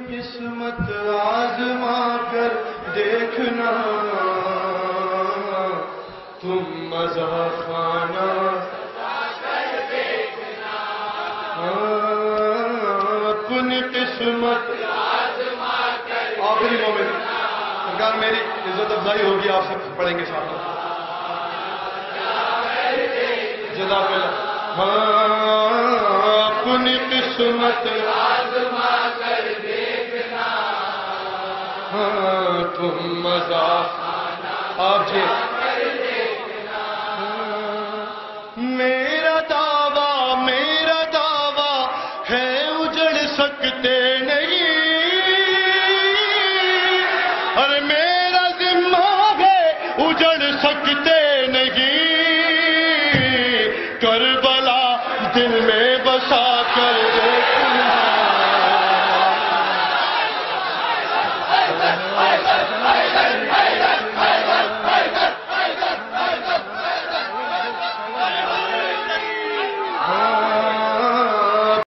قسمت آزما کر دیکھنا، تم مزہ خانہ اپنی قسمت آزما کر. آخری مومن سرکار میری عزت افزائی ہوگی، آپ سب پڑھیں گے ساتھ. جزاک اللہ. اپنی قسمت آزما کر دیکھنا، تم مزہ آپ جی